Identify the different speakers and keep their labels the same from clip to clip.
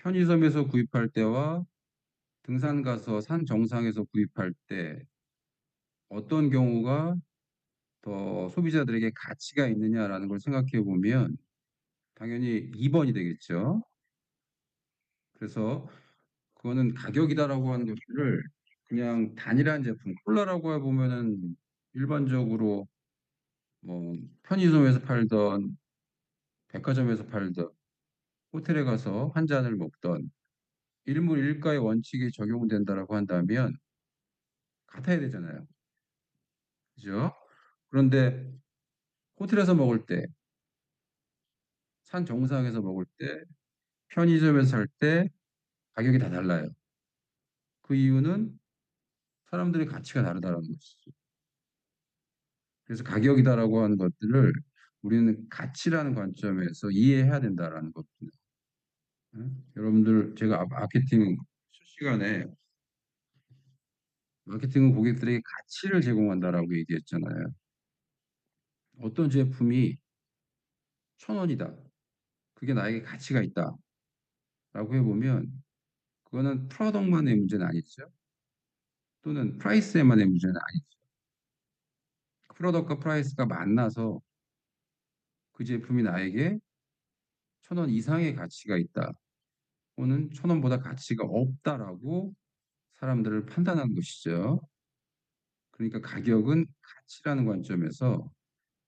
Speaker 1: 편의점에서 구입할 때와 등산 가서 산 정상에서 구입할 때 어떤 경우가 더 소비자들에게 가치가 있느냐라는 걸 생각해 보면 당연히 2번이 되겠죠. 그래서 그거는 가격이다라고 하는 것들을 그냥 단일한 제품, 콜라라고 해보면은 일반적으로 뭐 편의점에서 팔던 백화점에서 팔던 호텔에 가서 한 잔을 먹던 일물 일가의 원칙이 적용된다라고 한다면 같아야 되잖아요. 그죠? 그런데 호텔에서 먹을 때, 산 정상에서 먹을 때, 편의점에서 살 때 가격이 다 달라요. 그 이유는 사람들의 가치가 다르다는 것이죠. 그래서 가격이다라고 하는 것들을 우리는 가치라는 관점에서 이해해야 된다라는 겁니다. 응? 여러분들 제가 마케팅 실시간에 마케팅은 고객들에게 가치를 제공한다라고 얘기했잖아요. 어떤 제품이 1,000원이다. 그게 나에게 가치가 있다라고 해보면 그거는 프로덕트만의 문제는 아니죠. 또는 프라이스에만의 문제는 아니죠. 프로덕트과 프라이스가 만나서 그 제품이 나에게 1,000원 이상의 가치가 있다. 또는 1,000원보다 가치가 없다라고 사람들을 판단하는 것이죠. 그러니까 가격은 가치라는 관점에서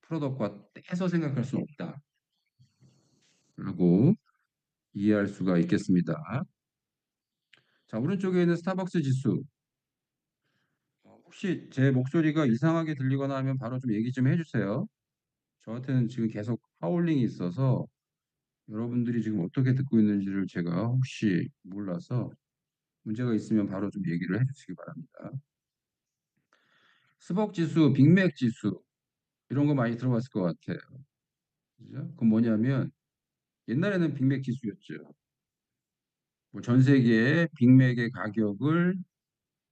Speaker 1: 프로덕트와 떼서 생각할 수는 없다라고 이해할 수가 있겠습니다. 자, 오른쪽에 있는 스타벅스 지수. 혹시 제 목소리가 이상하게 들리거나 하면 바로 좀 얘기 좀 해주세요. 저한테는 지금 계속 하울링이 있어서 여러분들이 지금 어떻게 듣고 있는지를 제가 혹시 몰라서 문제가 있으면 바로 좀 얘기를 해주시기 바랍니다. 스벅 지수, 빅맥 지수 이런 거 많이 들어봤을 것 같아요. 그죠? 그건 뭐냐면 옛날에는 빅맥 지수였죠. 뭐 전 세계의 빅맥의 가격을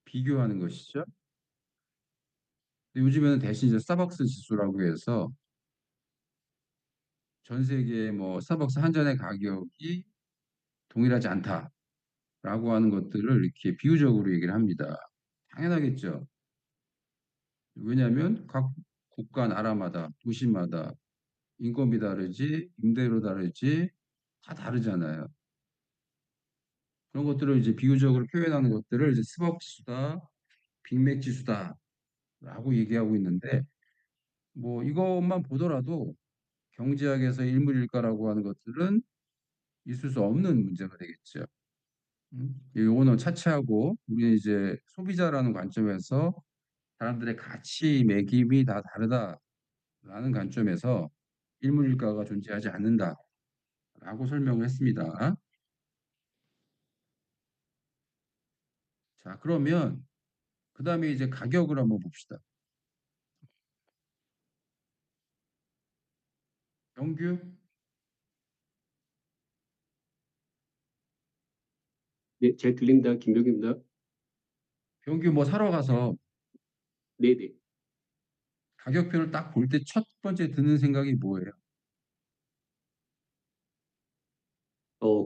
Speaker 1: 비교하는 것이죠. 근데 요즘에는 대신 이제 스타벅스 지수라고 해서 전 세계의 뭐 스타벅스 한 잔의 가격이 동일하지 않다라고 하는 것들을 이렇게 비유적으로 얘기를 합니다. 당연하겠죠. 왜냐하면 각 국가, 나라마다, 도시마다 인건비 다르지, 임대료 다르지, 다 다르잖아요. 그런 것들을 이제 비유적으로 표현하는 것들을 이제 스벅 지수다, 빅맥 지수다라고 얘기하고 있는데 뭐 이것만 보더라도 경제학에서 일물일가라고 하는 것들은 있을 수 없는 문제가 되겠죠. 요거는 차치하고 우리는 이제 소비자라는 관점에서 사람들의 가치 매김이 다 다르다라는 관점에서 일물일가가 존재하지 않는다라고 설명을 했습니다. 자, 그러면 그 다음에 이제 가격을 한번 봅시다. 평균
Speaker 2: 네, 잘 들립니다. 김병입니다.
Speaker 1: 평균 뭐 사러 가서
Speaker 2: 네네.
Speaker 1: 가격표를 딱 볼 때 첫 번째 드는 생각이 뭐예요?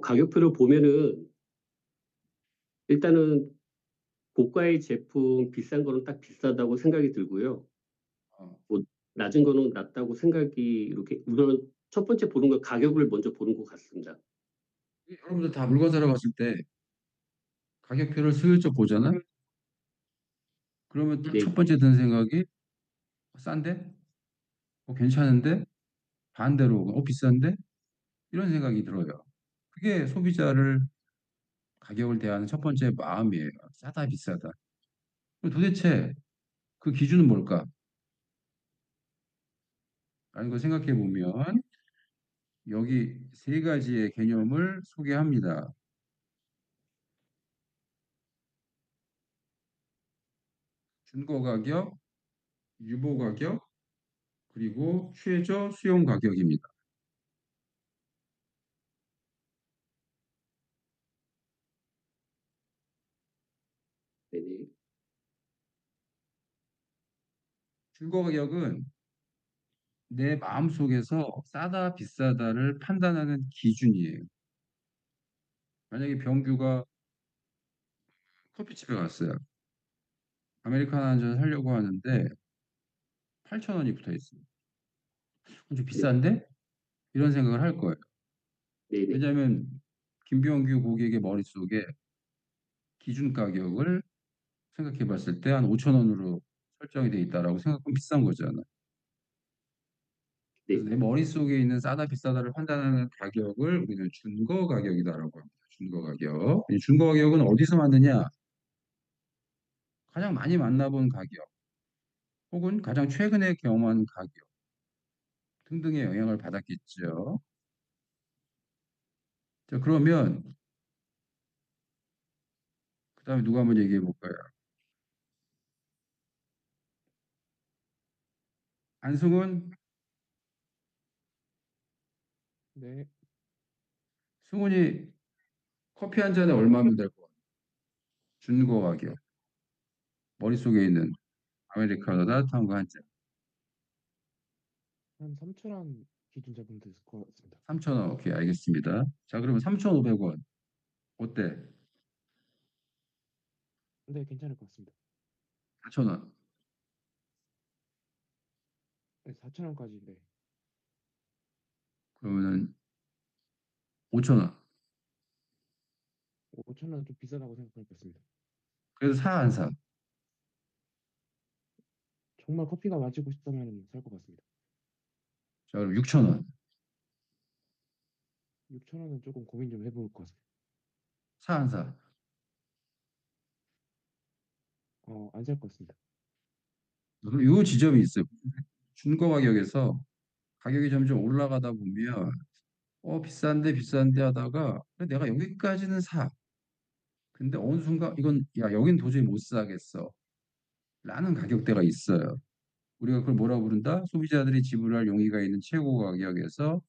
Speaker 2: 가격표를 보면은 일단은 고가의 제품 비싼 거는 딱 비싸다고 생각이 들고요.
Speaker 1: 어,
Speaker 2: 뭐 낮은 거는 낮다고 생각이 이렇게 우선 첫 번째 보는 건 가격을 먼저 보는 것 같습니다.
Speaker 1: 여러분들 다 물건 사러 갔을 때 가격표를 슬쩍 보잖아? 그러면 딱
Speaker 2: 네,
Speaker 1: 첫 번째 드는 생각이 싼데? 괜찮은데? 반대로 비싼데? 이런 생각이 들어요. 그게 소비자를 가격을 대하는 첫 번째 마음이에요. 싸다, 비싸다. 그럼 도대체 그 기준은 뭘까? 라는 걸 생각해 보면 여기 세 가지의 개념을 소개합니다. 준거 가격, 유보 가격, 그리고 최저 수용 가격입니다.
Speaker 2: 네네.
Speaker 1: 준거 가격은 내 마음속에서 싸다, 비싸다를 판단하는 기준이에요. 만약에 병규가 커피집에 갔어요. 아메리카노 한 잔 사려고 하는데 8,000원이 붙어 있어요. 좀
Speaker 2: 네,
Speaker 1: 비싼데? 이런 생각을 할 거예요.
Speaker 2: 네네,
Speaker 1: 왜냐하면 김병규 고객의 머릿속에 기준 가격을 생각해 봤을 때 한 5천 원으로 설정이 돼 있다라고 생각하면 비싼 거잖아.
Speaker 2: 네,
Speaker 1: 그래서 내 머릿속에 있는 싸다 비싸다를 판단하는 가격을 우리는 준거 가격이다라고 합니다. 준거 가격. 이 준거 가격은 어디서 만드냐? 가장 많이 만나본 가격 혹은 가장 최근에 경험한 가격 등등의 영향을 받았겠죠. 자, 그러면 그다음에 누가 한번 얘기해 볼까요? 안승훈,
Speaker 3: 네,
Speaker 1: 승훈이 커피 한 잔에 얼마면 될 것 같아? 준거 가격. 머릿속에 있는 아메리카노 따뜻한 거 한 잔.
Speaker 3: 한 3,000원 기준 잡으면 될 것 같습니다.
Speaker 1: 3,000원. 오케이, 알겠습니다. 자, 그러면 3,500원. 어때?
Speaker 3: 네, 괜찮을 것 같습니다.
Speaker 1: 4,000원.
Speaker 3: 네, 4,000원까지, 네.
Speaker 1: 그러면은 5,000원.
Speaker 3: 5,000원 좀 비싸다고 생각할 것 같습니다.
Speaker 1: 그래서 사 안 사?
Speaker 3: 정말 커피가 마시고 싶다면 살 것 같습니다.
Speaker 1: 자, 그럼 6,000원.
Speaker 3: 6,000원은 조금 고민 좀 해볼 것 같습니다.
Speaker 1: 사 안 사?
Speaker 3: 안 살 것 같습니다.
Speaker 1: 그럼 요 지점이 있어요. 중고 가격에서 가격이 점점 올라가다 보면 비싼데 비싼데 하다가 그래, 내가 여기까지는 사. 근데 어느 순간 이건 야 여긴 도저히 못 사겠어. 라는 가격대가 있어요. 우리가 그걸 뭐라 부른다? 소비자들이 지불할 용의가 있는 최고 가격에서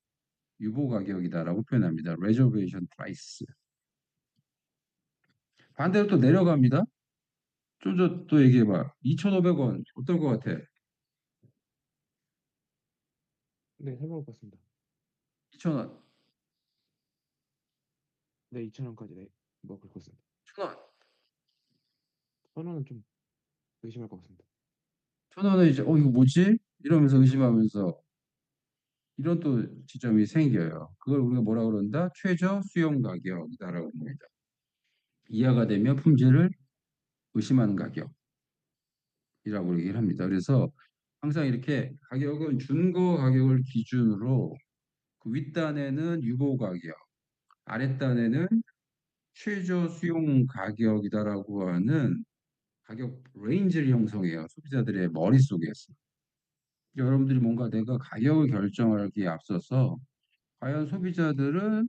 Speaker 1: 유보 가격이다라고 표현합니다. reservation price. 반대로 또 내려갑니다. 좀 더 또 얘기해봐. 2,500원 어떨 것 같아?
Speaker 3: 네, 해볼 것 같습니다.
Speaker 1: 2,000원,
Speaker 3: 네, 2,000원까지, 네, 먹을 것 같습니다.
Speaker 1: 1,000원,
Speaker 3: 1,000원은 좀 의심할 것 같습니다.
Speaker 1: 1,000원은 이제 이거 뭐지? 이러면서 의심하면서 이런 또 지점이 생겨요. 그걸 우리가 뭐라 그런다? 최저 수용 가격이다라고 합니다. 이하가 되면 품질을 의심하는 가격이라고 얘기를 합니다. 그래서 항상 이렇게 가격은 준거 가격을 기준으로 그 윗단에는 유보 가격, 아랫단에는 최저 수용 가격이다라고 하는 가격 레인지를 형성해요. 소비자들의 머릿속에서. 여러분들이 뭔가 내가 가격을 결정하기에 앞서서 과연 소비자들은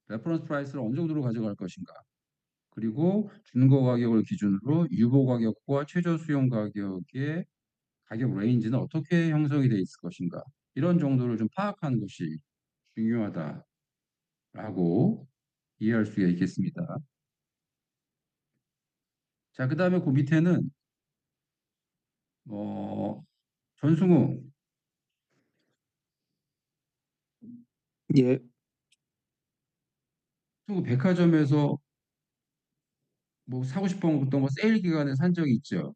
Speaker 1: 레퍼런스 프라이스를 어느 정도로 가져갈 것인가? 그리고 준거 가격을 기준으로 유보 가격과 최저 수용 가격의 가격 레인지는 어떻게 형성이 돼 있을 것인가? 이런 정도를 좀 파악하는 것이 중요하다라고 이해할 수가 있겠습니다. 자, 그다음에 그 밑에는 어, 전승우,
Speaker 4: 예,
Speaker 1: 또 백화점에서 뭐 사고 싶었던 거 세일 기간에 산 적이 있죠.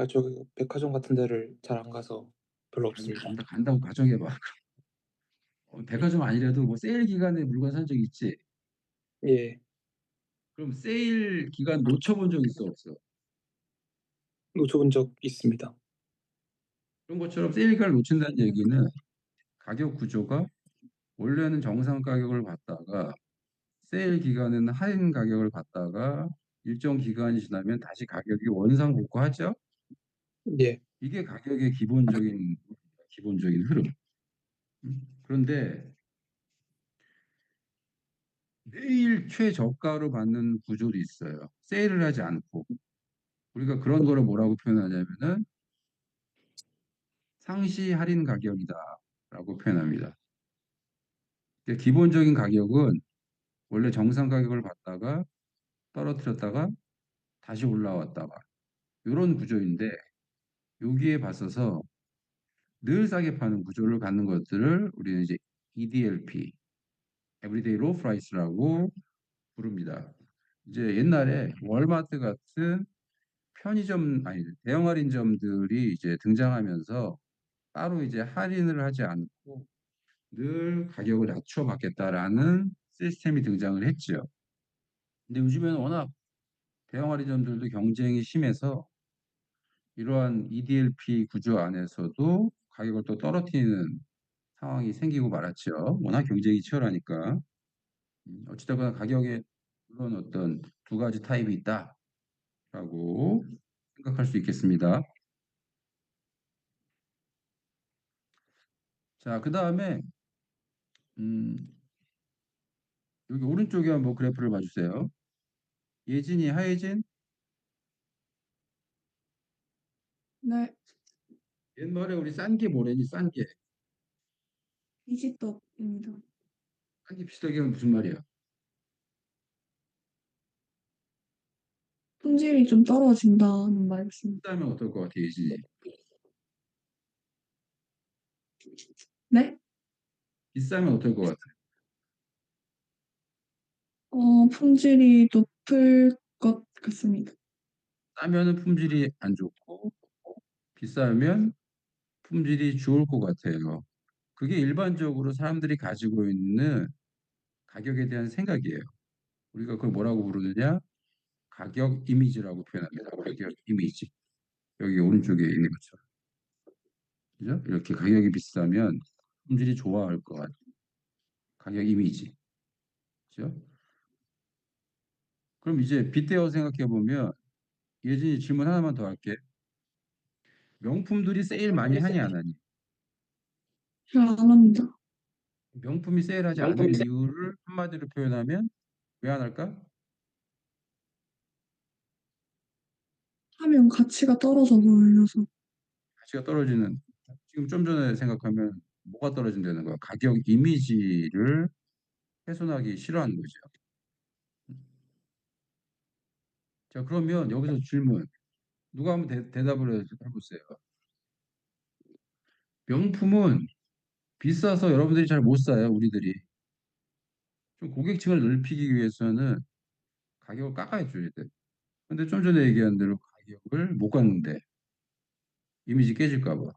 Speaker 4: 저 백화점 같은 데를 잘 안 가서 별로 없습니다.
Speaker 1: 간다고 가정해봐. 백화점 아니라도 뭐 세일 기간에 물건 산 적 있지.
Speaker 4: 예,
Speaker 1: 그럼 세일 기간 놓쳐본 적 있어 없어?
Speaker 4: 놓쳐본 적 있습니다.
Speaker 1: 그런 것처럼 세일 기간을 놓친다는 얘기는 가격 구조가 원래는 정상 가격을 받다가 세일 기간에는 할인 가격을 받다가 일정 기간이 지나면 다시 가격이 원상 복구하죠.
Speaker 4: 예,
Speaker 1: 이게 가격의 기본적인 흐름. 그런데 매일 최저가로 받는 구조도 있어요. 세일을 하지 않고. 우리가 그런 거를 뭐라고 표현하냐면은 상시 할인 가격이다라고 표현합니다. 그러니까 기본적인 가격은 원래 정상 가격을 받다가 떨어뜨렸다가 다시 올라왔다가 이런 구조인데 여기에 맞서서 늘 싸게 파는 구조를 갖는 것들을 우리는 이제 EDLP, 에브리데이 로우 프라이스라고 부릅니다. 이제 옛날에 월마트 같은 편의점 아니 대형 할인점들이 이제 등장하면서 따로 이제 할인을 하지 않고 늘 가격을 낮춰 받겠다라는 시스템이 등장을 했죠. 근데 요즘에는 워낙 대형 할인점들도 경쟁이 심해서 이러한 EDLP 구조 안에서도 가격을 또 떨어뜨리는 상황이 생기고 말았죠. 워낙 경쟁이 치열하니까. 어찌됐거나 가격에 그런 어떤 두 가지 타입이 있다라고 생각할 수 있겠습니다. 자, 그 다음에 여기 오른쪽에 한번 그래프를 봐주세요. 예진이, 하예진,
Speaker 5: 네,
Speaker 1: 옛말에 우리 싼 게 뭐래니? 싼 게.
Speaker 5: 이지떡입니다.
Speaker 1: 싼 게 비싸게 하면 무슨 말이야?
Speaker 5: 품질이 좀 떨어진다는 말씀.
Speaker 1: 비싸면 어떨 것 같아, 예진이?
Speaker 5: 네?
Speaker 1: 비싸면 어떨 것 같아?
Speaker 5: 품질이 높을 것 같습니다.
Speaker 1: 싸면은 품질이 안 좋고 비싸면 품질이 좋을 것 같아요. 그게 일반적으로 사람들이 가지고 있는 가격에 대한 생각이에요. 우리가 그걸 뭐라고 부르느냐? 가격 이미지라고 표현합니다. 가격 이미지. 여기 오른쪽에 있는 것처럼. 그죠? 이렇게 가격이 비싸면 품질이 좋아할 것 같아요. 가격 이미지. 그죠? 그럼 이제 빗대어 생각해 보면 예진이 질문 하나만 더 할게. 명품들이 세일 많이 하니 안 하니?
Speaker 5: 잘 안 합니다.
Speaker 1: 명품이 세일하지 않는 이유를 한마디로 표현하면 왜 안 할까?
Speaker 5: 하면 가치가 떨어져 보여서.
Speaker 1: 가치가 떨어지는 지금 좀 전에 생각하면 뭐가 떨어진다는 거야? 가격 이미지를 훼손하기 싫어하는 거죠. 자, 그러면 여기서 질문. 누가 한번 대답을 해보세요. 명품은 비싸서 여러분들이 잘 못 사요, 우리들이. 좀 고객층을 넓히기 위해서는 가격을 깎아야 줘야 돼. 근데 좀 전에 얘기한 대로 가격을 못 깎는데 이미지 깨질까 봐.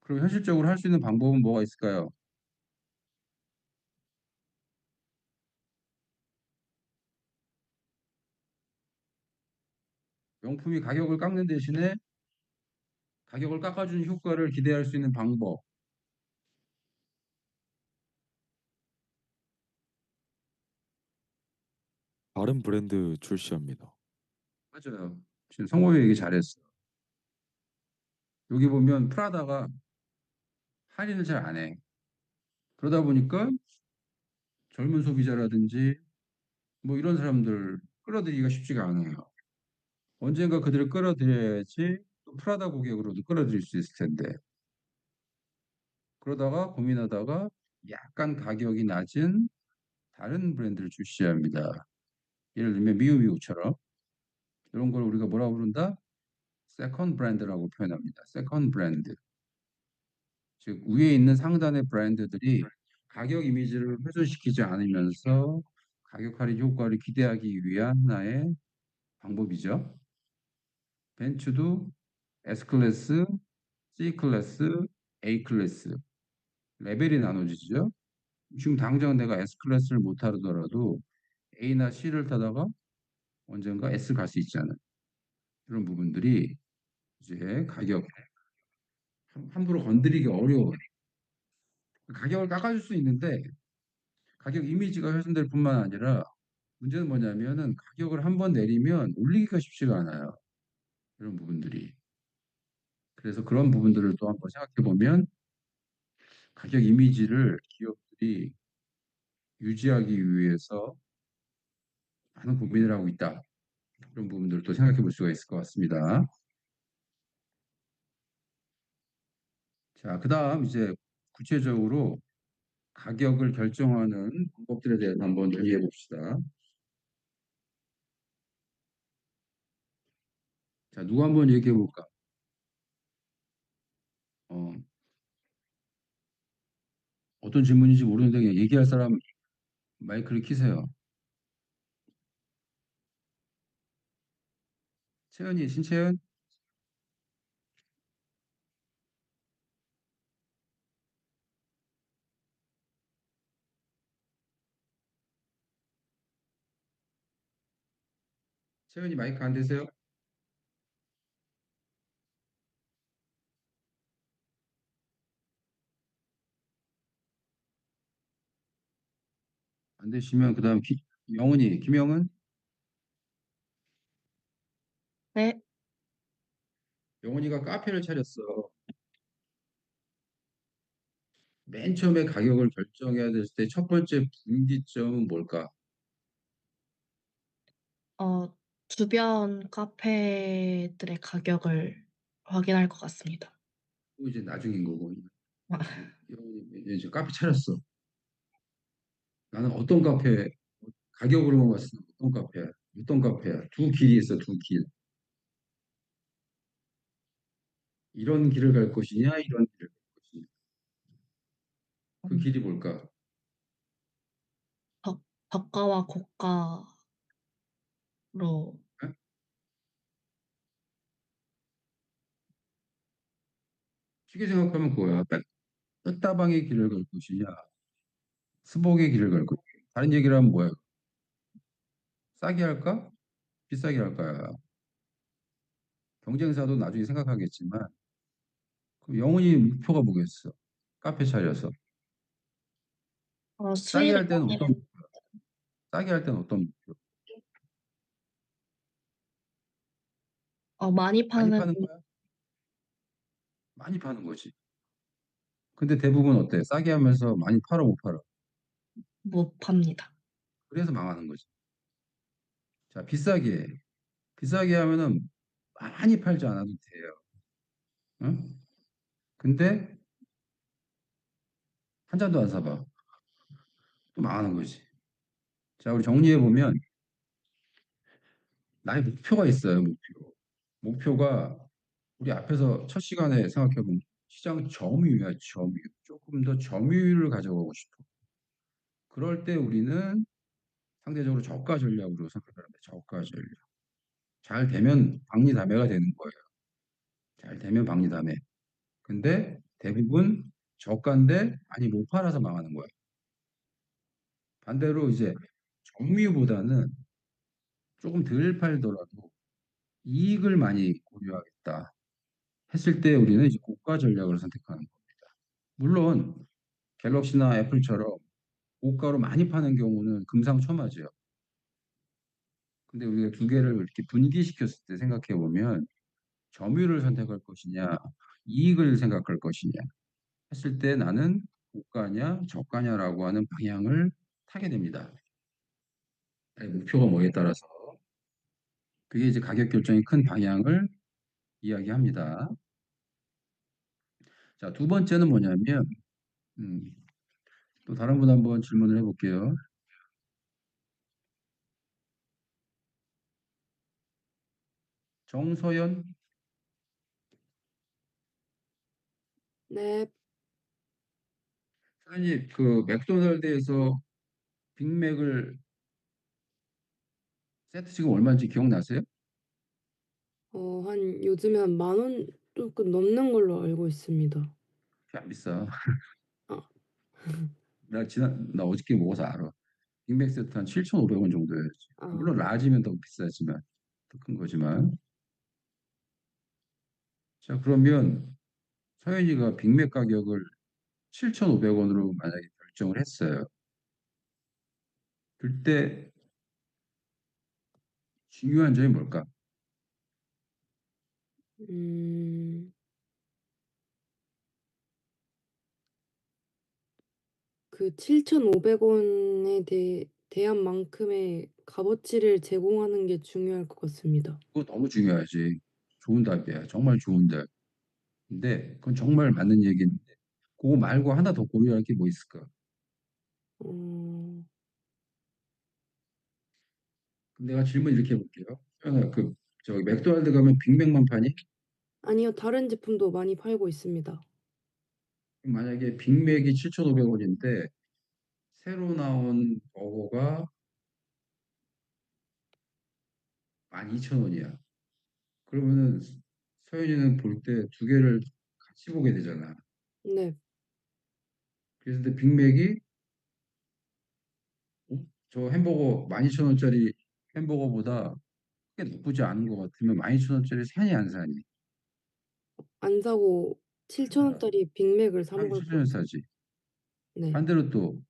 Speaker 1: 그럼 현실적으로 할 수 있는 방법은 뭐가 있을까요? 명품이 가격을 깎는 대신에 가격을 깎아주는 효과를 기대할 수 있는 방법.
Speaker 6: 다른 브랜드 출시합니다.
Speaker 1: 맞아요. 지금 성호이 얘기 잘했어. 여기 보면 프라다가 할인을 잘 안 해. 그러다 보니까 젊은 소비자라든지 뭐 이런 사람들 끌어들이기가 쉽지가 않아요. 언젠가 그들을 끌어들여야지 또 프라다 고객으로도 끌어들일 수 있을 텐데. 그러다가 고민하다가 약간 가격이 낮은 다른 브랜드를 출시합니다. 예를 들면 미우미우처럼 이런 걸 우리가 뭐라고 부른다? 세컨 브랜드라고 표현합니다. 세컨 브랜드. 즉 위에 있는 상단의 브랜드들이 가격 이미지를 훼손시키지 않으면서 가격 할인 효과를 기대하기 위한 하나의 방법이죠. 벤츠도 S클래스, C클래스, A클래스 레벨이 나눠지죠. 지금 당장 내가 S클래스를 못 타더라도 A나 C를 타다가 언젠가 S 갈 수 있잖아요. 이런 부분들이 이제 가격 함부로 건드리기 어려워. 가격을 깎아줄 수 있는데 가격 이미지가 훼손될 뿐만 아니라 문제는 뭐냐면은 가격을 한번 내리면 올리기가 쉽지가 않아요. 이런 부분들이. 그래서 그런 부분들을 또 한번 생각해 보면 가격 이미지를 기업들이 유지하기 위해서 많은 고민을 하고 있다. 그런 부분들을 또 생각해 볼 수가 있을 것 같습니다. 자, 그 다음 이제 구체적으로 가격을 결정하는 방법들에 대해서 한번 얘기해 봅시다. 자, 누가 한번 얘기해 볼까? 어, 어떤 질문인지 모르는데 그냥 얘기할 사람 마이크를 켜세요. 채연이, 신채연? 채연이 마이크 안 되세요? 안 되시면 그다음 영은이, 김영은?
Speaker 7: 네,
Speaker 1: 영은이가 카페를 차렸어. 맨 처음에 가격을 결정해야 될 때 첫 번째 분기점은 뭘까?
Speaker 7: 주변 카페들의 가격을 확인할 것 같습니다.
Speaker 1: 그거 이제 나중인 거고.
Speaker 7: 아,
Speaker 1: 영은이 이제 카페 차렸어. 나는 어떤 카페, 가격으로만 봤을 때 어떤 카페야? 어떤 카페야? 두 길이 있어, 두 길. 이런 길을 갈 것이냐, 이런 길을 갈 것이냐. 그 길이 뭘까?
Speaker 7: 저가와 고가로
Speaker 1: 어? 쉽게 생각하면 그거야. 뼈다방의 길을 갈 것이냐, 스벅의 길을 갈 것이냐. 다른 얘기를 하면 뭐야? 싸게 할까? 비싸게 할까? 경쟁사도 나중에 생각하겠지만, 그 영훈이 목표가 뭐겠어? 카페 차려서. 싸게
Speaker 7: 수익을
Speaker 1: 할 때는 어떤, 싸게 할 때는 어떤 목표?
Speaker 7: 많이
Speaker 1: 많이
Speaker 7: 파는
Speaker 1: 파는 거야? 많이 파는 거지. 근데 대부분 어때? 싸게 하면서 많이 팔아, 못 팔아?
Speaker 7: 못 팝니다.
Speaker 1: 그래서 망하는 거지. 자, 비싸게 해. 비싸게 하면은 많이 팔지 않아도 돼요. 응? 근데 한 잔도 안 사봐. 또 망하는 거지. 자, 우리 정리해 보면 나의 목표가 있어요. 목표가 우리 앞에서 첫 시간에 생각해 보면 시장 점유율이야, 점유율. 조금 더 점유율을 가져가고 싶어. 그럴 때 우리는 상대적으로 저가 전략으로 생각하는데 저가 전략. 잘 되면 박리다매가 되는 거예요. 잘 되면 박리다매. 근데 대부분 저가인데 많이 못 팔아서 망하는 거예요. 반대로 이제 점유보다는 조금 덜 팔더라도 이익을 많이 고려하겠다 했을 때 우리는 이제 고가 전략을 선택하는 겁니다. 물론 갤럭시나 애플처럼 고가로 많이 파는 경우는 금상첨화죠. 근데 우리가 두 개를 이렇게 분기시켰을 때 생각해 보면 점유율을 선택할 것이냐, 이익을 생각할 것이냐 했을 때 나는 고가냐, 저가냐라고 하는 방향을 타게 됩니다. 나의 목표가 뭐에 따라서 그게 이제 가격 결정의 큰 방향을 이야기합니다. 자, 두 번째는 뭐냐면 음, 또 다른 분 한번 질문을 해볼게요. 정서연
Speaker 8: 네,
Speaker 1: 사장님 그 맥도날드에서 빅맥을 세트 지금 얼마인지 기억나세요?
Speaker 8: 요즘에 한 10,000원 조금 넘는 걸로 알고 있습니다.
Speaker 1: 그게 안 비싸.
Speaker 8: 아,
Speaker 1: 나 어저께 먹어서 알아. 빅맥 세트 한 7,500원 정도였지.
Speaker 8: 아,
Speaker 1: 물론 라지면 더 비싸지만 더 큰 거지만. 자, 그러면 서현이가 빅맥 가격을 7,500원으로 만약에 결정을 했어요. 그때 중요한 점이 뭘까?
Speaker 8: 음, 그 7,500원에 대한 만큼의 값어치를 제공하는 게 중요할 것 같습니다.
Speaker 1: 그거 너무 중요하지. 좋은 답이야. 정말 좋은 답. 근데 그건 정말 맞는 얘기인데 그거 말고 하나 더 고려할 게 뭐 있을까?
Speaker 8: 어,
Speaker 1: 그럼 내가 질문 이렇게 해볼게요. 서현아, 저기 맥도날드 가면 빅맥만 파니?
Speaker 8: 아니요, 다른 제품도 많이 팔고 있습니다.
Speaker 1: 만약에 빅맥이 7,500원인데 새로 나온 버거가 12,000원이야. 그러면은 서현이는 볼 때 두 개를 같이 보게 되잖아.
Speaker 8: 네.
Speaker 1: 그래서 근데 빅맥이 저 햄버거 12,000원짜리 햄버거보다 크게 나쁘지 않은 것 같으면 12,000원짜리 사니 안 사니?
Speaker 8: 안 사고 7,000원짜리 빅맥을 사
Speaker 1: 당연히
Speaker 8: 먹을 것
Speaker 1: 7,000원
Speaker 8: 같아요.
Speaker 1: 사지.
Speaker 8: 네.
Speaker 1: 반대로 또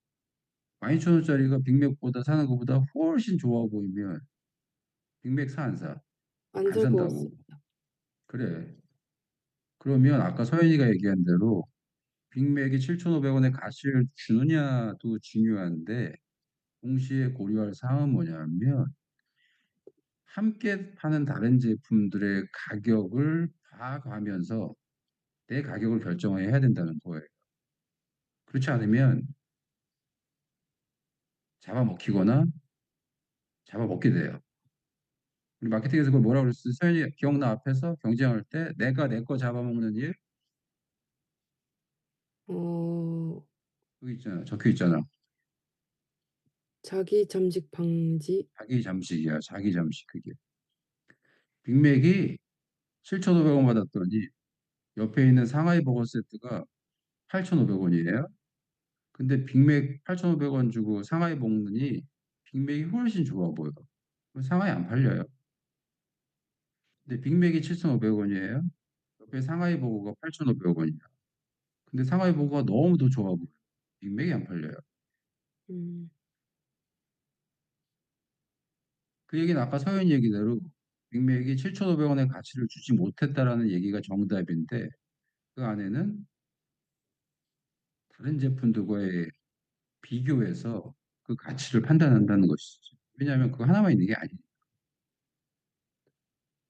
Speaker 1: 12,000원짜리가 빅맥보다 사는 것보다 훨씬 좋아 보이면 빅맥 사 안 사?
Speaker 8: 안
Speaker 1: 안
Speaker 8: 살 것
Speaker 1: 산다고.
Speaker 8: 같습니다.
Speaker 1: 그래. 그러면 아까 서현이가 얘기한 대로 빅맥이 7,500원의 가치를 주느냐도 중요한데 동시에 고려할 사항은 뭐냐면 함께 파는 다른 제품들의 가격을 봐가면서 내 가격을 결정해야 된다는 거예요. 그렇지 않으면 잡아먹히거나 잡아먹게 돼요. 우리 마케팅에서 그걸 뭐라고 그랬어요? 서현이 기억나? 앞에서 경쟁할 때 내가 내 거 잡아먹는 일?
Speaker 8: 어,
Speaker 1: 그거 있잖아. 적혀 있잖아.
Speaker 8: 자기 잠식 방지.
Speaker 1: 자기 잠식이야. 자기 잠식 그게. 빅맥이 7,500원 받았더니 옆에 있는 상하이 버거 세트가 8,500원이에요. 근데 빅맥 8,500원 주고 상하이 먹느니 빅맥이 훨씬 좋아 보여. 그럼 상하이 안 팔려요. 근데 빅맥이 7,500원이에요. 옆에 상하이 버거가 8,500원이야. 근데 상하이 버거가 너무 더 좋아 보여. 빅맥이 안 팔려요.
Speaker 8: 음,
Speaker 1: 그 얘기는 아까 서현 얘기대로 빅맥이 7,500원의 가치를 주지 못했다라는 얘기가 정답인데 그 안에는 다른 제품들과의 비교해서 그 가치를 판단한다는 것이죠. 왜냐하면 그거 하나만 있는 게 아니에요.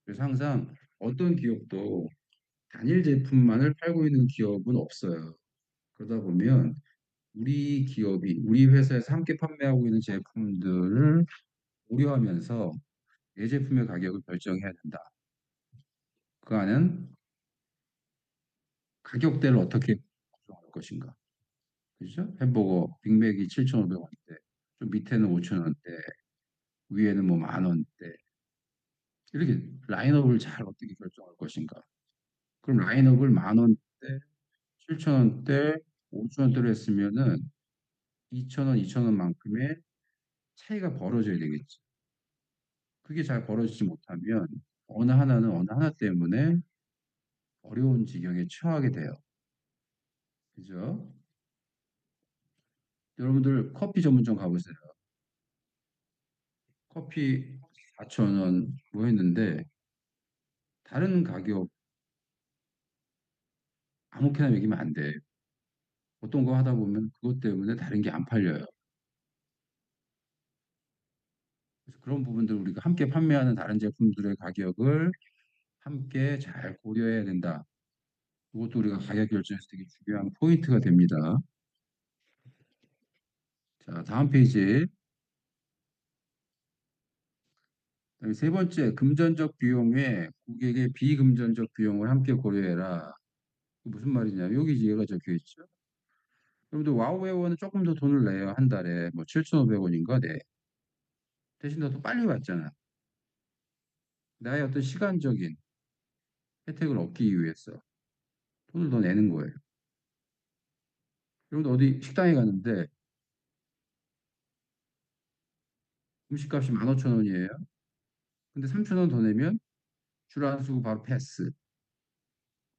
Speaker 1: 그래서 항상 어떤 기업도 단일 제품만을 팔고 있는 기업은 없어요. 그러다 보면 우리 기업이 우리 회사에서 함께 판매하고 있는 제품들을 고려하면서 내 제품의 가격을 결정해야 된다. 그 안은 가격대를 어떻게 구성할 것인가. 그죠? 햄버거 빅맥이 7,500원대, 좀 밑에는 5,000원대, 위에는 뭐 만 원대. 이렇게 라인업을 잘 어떻게 결정할 것인가. 그럼 라인업을 만 원대, 7,000원대, 5,000원대로 했으면은 2,000원, 2,000원만큼의 차이가 벌어져야 되겠지. 그게 잘 벌어지지 못하면 어느 하나는 어느 하나 때문에 어려운 지경에 처하게 돼요. 그죠? 여러분들 커피 전문점 가보세요. 커피 4,000원 뭐 했는데 다른 가격 아무렇게나 먹이면 안 돼. 어떤 거 하다 보면 그것 때문에 다른 게 안 팔려요. 그래서 그런 부분들 우리가 함께 판매하는 다른 제품들의 가격을 함께 잘 고려해야 된다. 이것도 우리가 가격 결정에서 되게 중요한 포인트가 됩니다. 자, 다음 페이지. 그다음에 세 번째, 금전적 비용에 고객의 비금전적 비용을 함께 고려해라. 무슨 말이냐? 여기 얘가 적혀 있죠. 여러분들 와우웨어는 조금 더 돈을 내요. 한 달에 뭐 7,500원인가? 네. 대신 더 빨리 받잖아. 나의 어떤 시간적인 혜택을 얻기 위해서 돈을 더 내는 거예요. 여러분들 어디 식당에 갔는데 음식값이 15,000원이에요. 근데 3,000원 더 내면 줄 안 서고 바로 패스.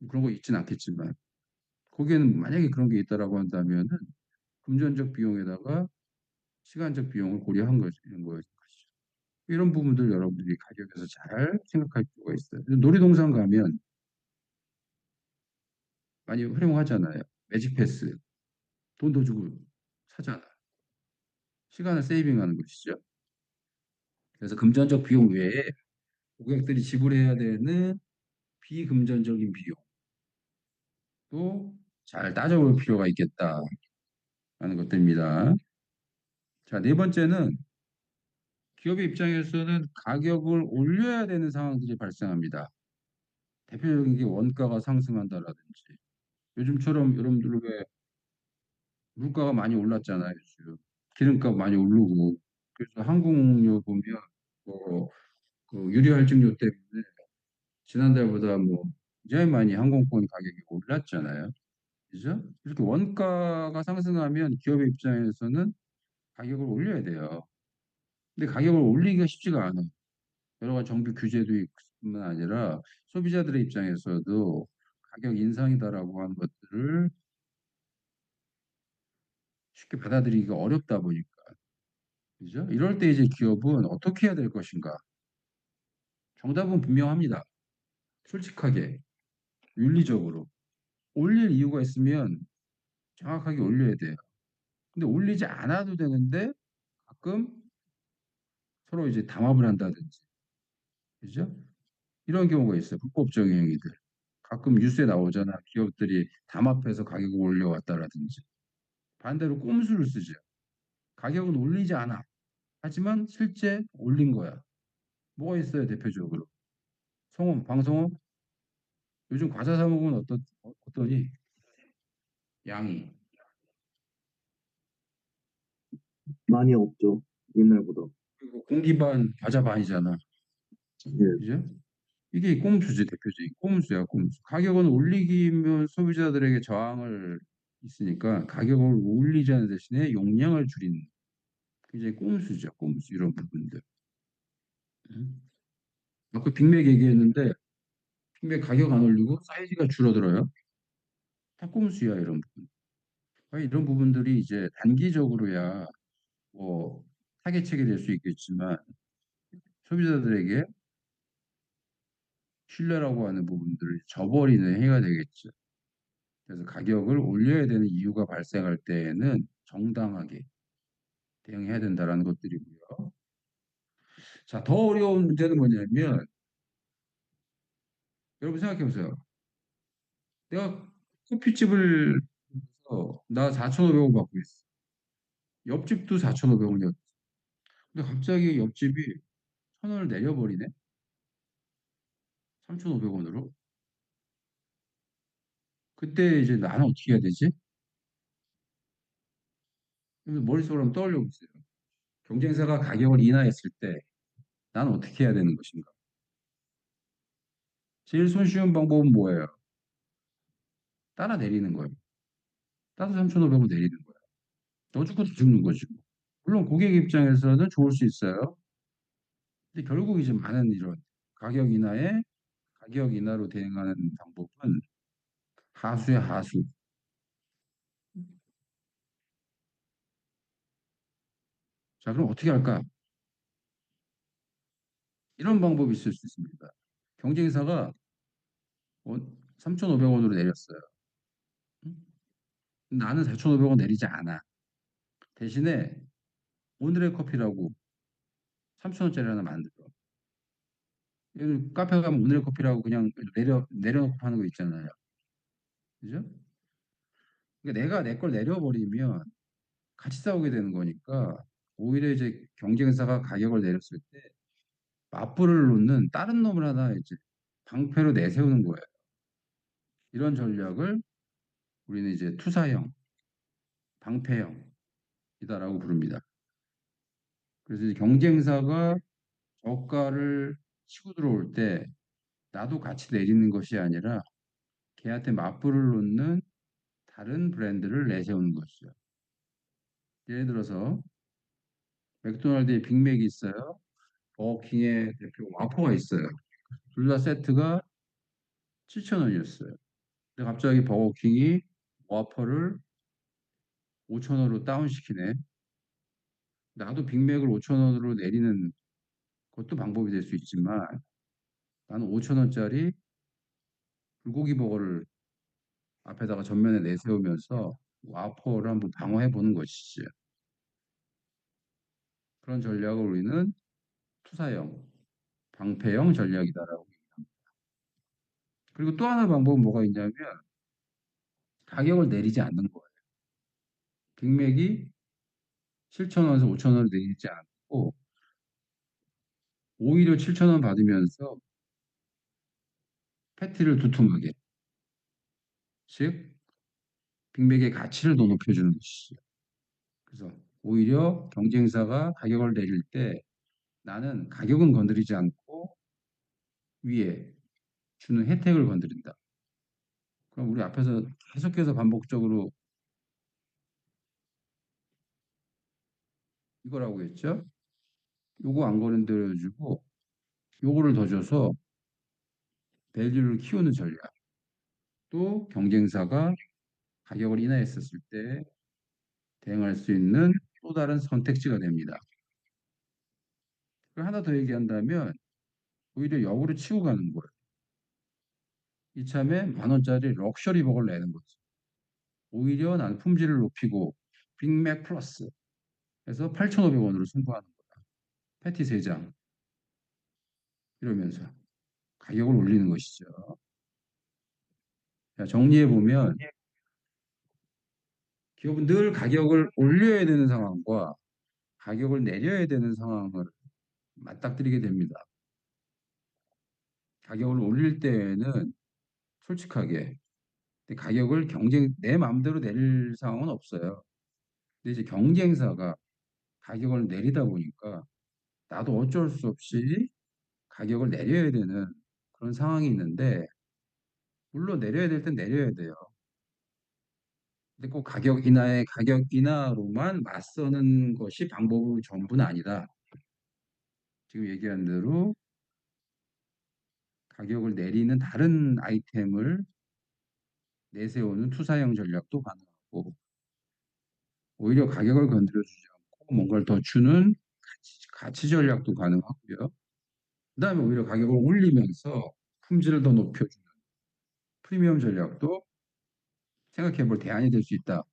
Speaker 1: 그런 거 있진 않겠지만 거기에는 만약에 그런 게 있다라고 한다면은 금전적 비용에다가 시간적 비용을 고려한 거죠. 이런 거죠. 이런 부분들 여러분들이 가격에서 잘 생각할 필요가 있어요. 놀이동산 가면 많이 활용하잖아요. 매직 패스. 돈 더 주고 사잖아. 시간을 세이빙하는 것이죠. 그래서 금전적 비용 외에 고객들이 지불해야 되는 비금전적인 비용도 잘 따져볼 필요가 있겠다라는 것들입니다. 자, 네 번째는 기업의 입장에서는 가격을 올려야 되는 상황들이 발생합니다. 대표적인 게 원가가 상승한다라든지 요즘처럼 여러분들 왜 물가가 많이 올랐잖아요. 요즘 기름값 많이 오르고 그래서 항공료 보면 그 유리 할증료 때문에 지난달보다 뭐 굉장히 많이 항공권 가격이 올랐잖아요. 그죠? 이렇게 원가가 상승하면 기업의 입장에서는 가격을 올려야 돼요. 근데 가격을 올리기가 쉽지가 않아요. 여러 가지 정부 규제도 있뿐만 아니라 소비자들의 입장에서도 가격 인상이다라고 하는 것들을 쉽게 받아들이기가 어렵다 보니까. 그죠? 이럴 때 이제 기업은 어떻게 해야 될 것인가? 정답은 분명합니다. 솔직하게, 윤리적으로. 올릴 이유가 있으면 정확하게 올려야 돼요. 근데 올리지 않아도 되는데 가끔 서로 이제 담합을 한다든지, 그죠? 이런 경우가 있어요. 불법적인 행위들. 가끔 뉴스에 나오잖아. 기업들이 담합해서 가격을 올려왔다라든지. 반대로 꼼수를 쓰죠. 가격은 올리지 않아. 하지만 실제 올린 거야. 뭐가 있어요, 대표적으로? 성원, 방송업? 요즘 과자 사 먹으면 어떠니? 양이.
Speaker 9: 많이 없죠. 옛날보다.
Speaker 1: 그리고 공기 반, 과자 반이잖아.
Speaker 9: 예.
Speaker 1: 그죠? 이게 꼼수지, 대표적인 꼼수야, 꼼수. 가격은 올리기면 소비자들에게 저항을 있으니까 가격을 올리지 않는 대신에 용량을 줄이는 굉장히 꼼수죠, 꼼수. 이런 부분들. 음. 아까 빅맥 얘기했는데 빅맥 가격 안 올리고 사이즈가 줄어들어요. 다 꼼수야, 이런 부분. 이런 부분들이 이제 단기적으로야 뭐 타겟책이 될 수 있겠지만 소비자들에게 신뢰라고 하는 부분들을 저버리는 행위가 되겠죠. 그래서 가격을 올려야 되는 이유가 발생할 때에는 정당하게 대응해야 된다라는 것들이고요. 자, 더 어려운 문제는 뭐냐면 여러분 생각해 보세요. 내가 커피집을 가서 나 4,500원 받고 있어. 옆집도 4,500원이었어. 근데 갑자기 옆집이 1,000원을 내려버리네. 3,500원으로. 그때 이제 나는 어떻게 해야 되지? 그러면 머릿속으로 한번 떠올려 보세요. 경쟁사가 가격을 인하했을 때 나는 어떻게 해야 되는 것인가? 제일 손쉬운 방법은 뭐예요? 따라 내리는 거예요. 따라 3,500원 내리는 거예요. 너 죽고 다 죽는 거지. 물론 고객 입장에서는 좋을 수 있어요. 근데 결국 이제 많은 이런 가격 인하로 대응하는 방법은 하수의 하수. 자, 그럼 어떻게 할까? 이런 방법이 있을 수 있습니다. 경쟁사가 3,500원으로 내렸어요. 응? 나는 4,500원 내리지 않아. 대신에 오늘의 커피라고 3,000원짜리 하나 만들어. 여기 카페 가면 오늘의 커피라고 그냥 내려놓고 파는 거 있잖아요. 그죠? 그러니까 내가 내 걸 내려버리면 같이 싸우게 되는 거니까 오히려 이제 경쟁사가 가격을 내렸을 때 맞불을 놓는 다른 놈을 하나 이제 방패로 내세우는 거예요. 이런 전략을 우리는 이제 투사형, 방패형이다라고 부릅니다. 그래서 이제 경쟁사가 저가를 치고 들어올 때 나도 같이 내리는 것이 아니라 걔한테 맞불을 놓는 다른 브랜드를 내세우는 것이죠. 예를 들어서 맥도날드에 빅맥이 있어요. 버거킹의 대표 와퍼가 있어요. 둘 다 세트가 7,000원이었어요. 근데 갑자기 버거킹이 와퍼를 5,000원으로 다운시키네. 나도 빅맥을 5,000원으로 내리는 것도 방법이 될 수 있지만 나는 5,000원짜리 불고기 버거를 앞에다가 전면에 내세우면서 와퍼를 한번 방어해 보는 것이지. 그런 전략을 우리는 투사형, 방패형 전략이다라고 얘기합니다. 그리고 또 하나 방법은 뭐가 있냐면 가격을 내리지 않는 거예요. 빅맥이 7,000원에서 5,000원을 내리지 않고 오히려 7,000원 받으면서 패티를 두툼하게 즉 빅맥의 가치를 더 높여주는 것이죠. 그래서 오히려 경쟁사가 가격을 내릴 때 나는 가격은 건드리지 않고 위에 주는 혜택을 건드린다. 그럼 우리 앞에서 계속해서 반복적으로 이거라고 했죠? 요거 안 건드려주고 요거를 더 줘서 밸류를 키우는 전략. 또 경쟁사가 가격을 인하했었을 때 대응할 수 있는 또 다른 선택지가 됩니다. 그걸 하나 더 얘기한다면 오히려 역으로 치고 가는 거예요. 이참에 10,000원짜리 럭셔리 버거를 내는 거지. 오히려 난 품질을 높이고 빅맥 플러스 해서 8,500원으로 승부하는 거야. 패티 3장 이러면서 가격을 올리는 것이죠. 자, 정리해보면 기업은 늘 가격을 올려야 되는 상황과 가격을 내려야 되는 상황을 맞닥뜨리게 됩니다. 가격을 올릴 때에는 솔직하게 가격을 내 마음대로 내릴 상황은 없어요. 근데 이제 경쟁사가 가격을 내리다 보니까 나도 어쩔 수 없이 가격을 내려야 되는 그런 상황이 있는데 물론 내려야 될 땐 내려야 돼요. 근데 꼭 가격 인하로만 맞서는 것이 방법의 전부는 아니다. 지금 얘기한 대로 가격을 내리는 다른 아이템을 내세우는 투사형 전략도 가능하고 오히려 가격을 건드려주지 않고 뭔가를 더 주는 가치 전략도 가능하고요. 그 다음에 오히려 가격을 올리면서 품질을 더 높여주는 프리미엄 전략도 생각해 볼 대안이 될 수 있다.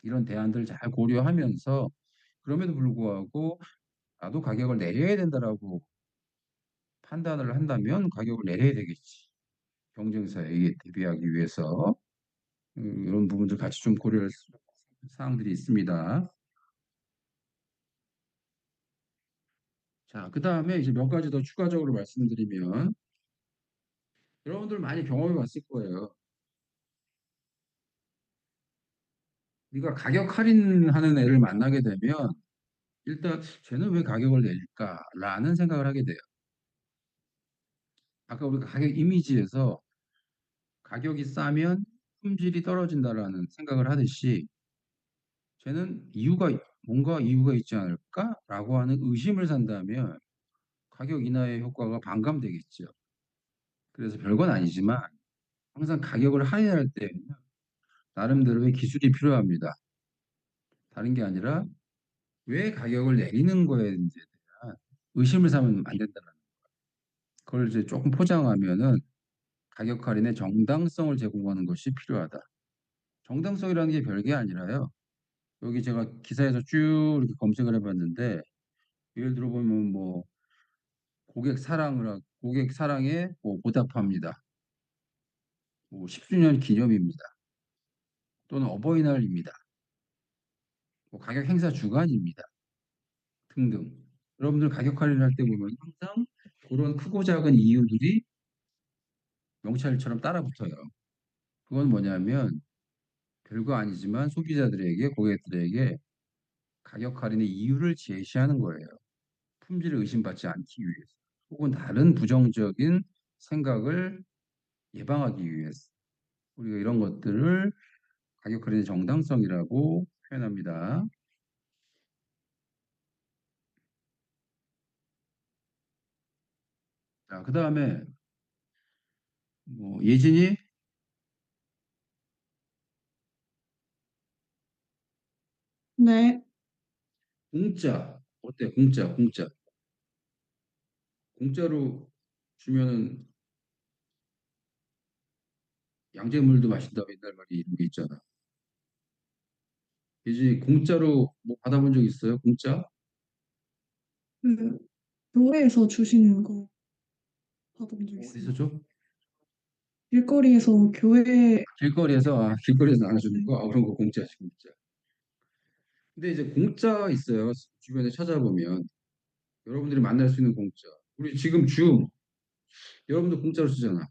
Speaker 1: 이런 대안들을 잘 고려하면서 그럼에도 불구하고 나도 가격을 내려야 된다라고 판단을 한다면 가격을 내려야 되겠지. 경쟁사에 대비하기 위해서 이런 부분들 같이 좀 고려할 사항들이 있습니다. 자, 그 다음에 이제 몇 가지 더 추가적으로 말씀드리면 여러분들 많이 경험해 봤을 거예요. 우리가 가격 할인하는 애를 만나게 되면 일단 쟤는 왜 가격을 내릴까라는 생각을 하게 돼요. 아까 우리가 가격 이미지에서 가격이 싸면 품질이 떨어진다라는 생각을 하듯이 쟤는 뭔가 이유가 있지 않을까라고 하는 의심을 산다면 가격 인하의 효과가 반감되겠죠. 그래서 별건 아니지만 항상 가격을 할인할 때 나름대로의 기술이 필요합니다. 다른 게 아니라 왜 가격을 내리는 거에 대한 의심을 사면 안 된다는 거예요. 그걸 이제 조금 포장하면은 가격 할인의 정당성을 제공하는 것이 필요하다. 정당성이라는 게 별게 아니라요. 여기 제가 기사에서 쭉 이렇게 검색을 해봤는데 예를 들어 보면 뭐 고객 사랑에 뭐 보답합니다. 뭐 10주년 기념입니다. 또는 어버이날입니다. 뭐 가격 행사 주간입니다. 등등. 여러분들 가격 할인할 때 보면 항상 그런 크고 작은 이유들이 명찰처럼 따라붙어요. 그건 뭐냐면 별거 아니지만 소비자들에게 고객들에게 가격 할인의 이유를 제시하는 거예요. 품질을 의심받지 않기 위해서 혹은 다른 부정적인 생각을 예방하기 위해서 우리가 이런 것들을 가격 할인의 정당성이라고 표현합니다. 자, 그 다음에 뭐 예진이
Speaker 5: 네.
Speaker 1: 공짜 어때? 공짜로 주면은 양잿물도 마신다고 옛날 말이 이런 게 있잖아. 예진이 공짜로 뭐 받아본 적 있어요? 공짜?
Speaker 5: 그 교회에서 주시는 거 받아본 적
Speaker 1: 어디서
Speaker 5: 있어요.
Speaker 1: 줘?
Speaker 5: 길거리에서
Speaker 1: 길거리에서 나눠주는 거? 그런 거 공짜지, 공짜. 근데 이제 공짜 있어요. 주변에 찾아보면. 여러분들이 만날 수 있는 공짜. 우리 지금 줌, 여러분들 공짜로 쓰잖아.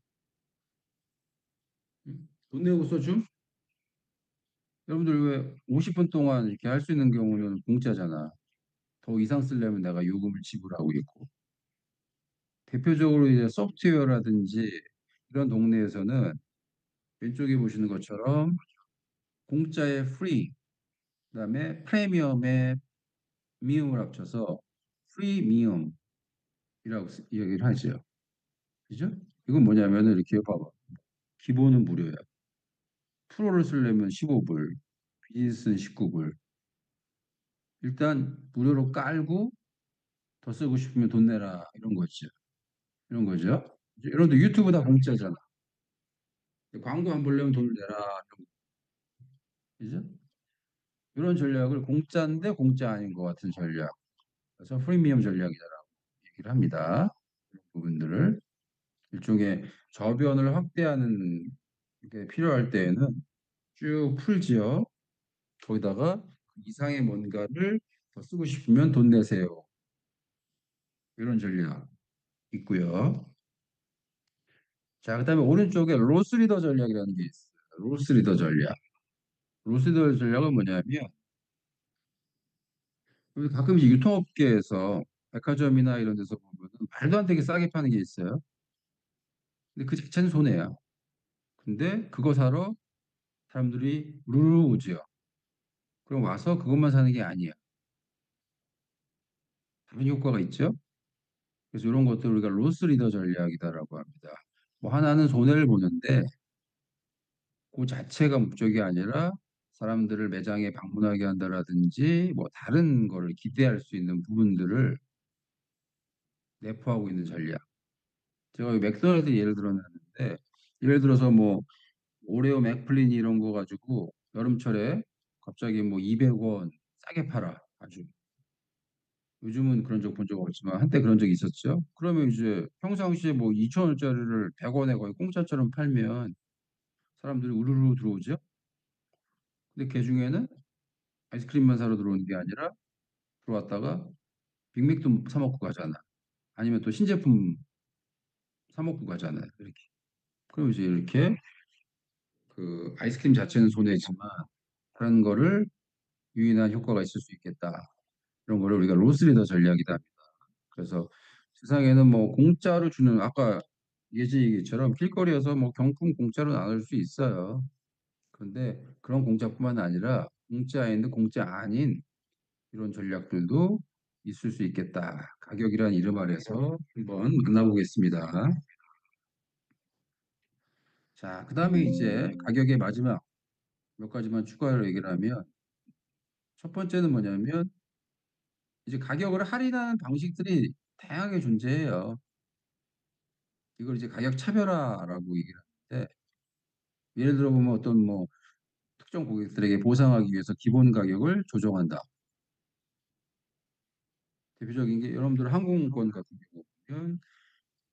Speaker 1: 응? 돈 내고 써 줌? 여러분들 왜 50분 동안 이렇게 할 수 있는 경우는 공짜잖아. 더 이상 쓰려면 내가 요금을 지불하고 있고. 대표적으로 이제 소프트웨어라든지 이런 동네에서는 왼쪽에 보시는 것처럼 공짜의 free, 그다음에 프리미엄의 미음을 합쳐서 프리미엄이라고 얘기를 하죠. 그죠? 이건 뭐냐면은 이렇게 봐봐. 기본은 무료야. 프로를 쓰려면 15불, 비즈니스는 19불. 일단 무료로 깔고 더 쓰고 싶으면 돈 내라 이런 거죠. 이런 거죠. 여러분들 유튜브 다 공짜잖아. 광고 안 보려면 돈을 내라. 그죠? 이런 전략을 공짜인데 공짜 아닌 것 같은 전략. 그래서 프리미엄 전략이다라고 얘기를 합니다. 이런 부분들을 일종의 저변을 확대하는 게 필요할 때에는 쭉 풀지요. 거기다가 그 이상의 뭔가를 더 쓰고 싶으면 돈 내세요. 이런 전략 있고요. 자, 그다음에 오른쪽에 로스리더 전략이라는 게 있어요. 로스리더 전략. 로스리더 전략은 뭐냐면 우리 가끔 이제 유통업계에서 백화점이나 이런 데서 보면 말도 안 되게 싸게 파는 게 있어요. 근데 그 자체는 손해야. 근데 그거 사러 사람들이 루루 오지요. 그럼 와서 그것만 사는 게 아니야. 다른 효과가 있죠. 그래서 이런 것들 우리가 로스 리더 전략이다라고 합니다. 뭐 하나는 손해를 보는데 그 자체가 목적이 아니라 사람들을 매장에 방문하게 한다라든지 뭐 다른 거를 기대할 수 있는 부분들을 내포하고 있는 전략. 제가 맥도날드 예를 들었는데 예를 들어서 뭐 오레오 맥플리니 이런 거 가지고 여름철에 갑자기 뭐 200원 싸게 팔아. 아주 요즘은 그런 적 본 적 없지만 한때 그런 적이 있었죠. 그러면 이제 평상시에 뭐 2,000원짜리를 100원에 거의 공짜처럼 팔면 사람들이 우르르 들어오죠. 근데 그 중에는 아이스크림만 사러 들어오는 게 아니라 들어왔다가 빅맥도 사 먹고 가잖아. 아니면 또 신제품 사 먹고 가잖아요. 이렇게. 그럼 이제 이렇게 그 아이스크림 자체는 손해지만 다른 거를 유인한 효과가 있을 수 있겠다. 이런 거를 우리가 로스리더 전략이다. 그래서 세상에는 뭐 공짜로 주는 아까 예지 얘기처럼 길거리에서 뭐 경품 공짜로 나눌 수 있어요. 그런데 그런 공짜뿐만 아니라 공짜인데 공짜 아닌 이런 전략들도 있을 수 있겠다. 가격이란 이름 아래서 한번 만나보겠습니다. 자, 그 다음에 이제 가격의 마지막 몇 가지만 추가로 얘기를 하면 첫 번째는 뭐냐면 이제 가격을 할인하는 방식들이 다양하게 존재해요. 이걸 이제 가격 차별화라고 얘기를 하는데 예를 들어 보면 어떤 뭐 특정 고객들에게 보상하기 위해서 기본 가격을 조정한다. 대표적인 게 여러분들 항공권 같은 경우 보면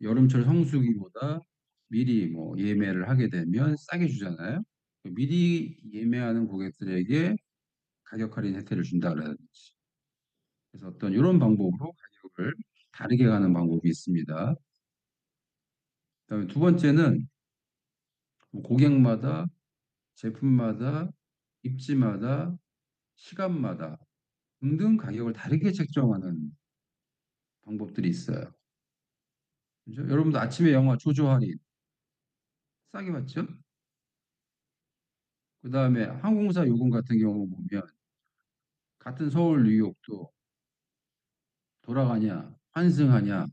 Speaker 1: 여름철 성수기보다 미리 뭐 예매를 하게 되면 싸게 주잖아요. 미리 예매하는 고객들에게 가격 할인 혜택을 준다라든지. 그래서 어떤 이런 방법으로 가격을 다르게 가는 방법이 있습니다. 그다음에 두 번째는 뭐 고객마다 제품마다 입지마다 시간마다 등등 가격을 다르게 책정하는 방법들이 있어요. 그죠? 여러분도 아침에 영화 조조 할인 싸게 받죠? 그 다음에 항공사 요금 같은 경우 보면 같은 서울 뉴욕도 돌아가냐 환승하냐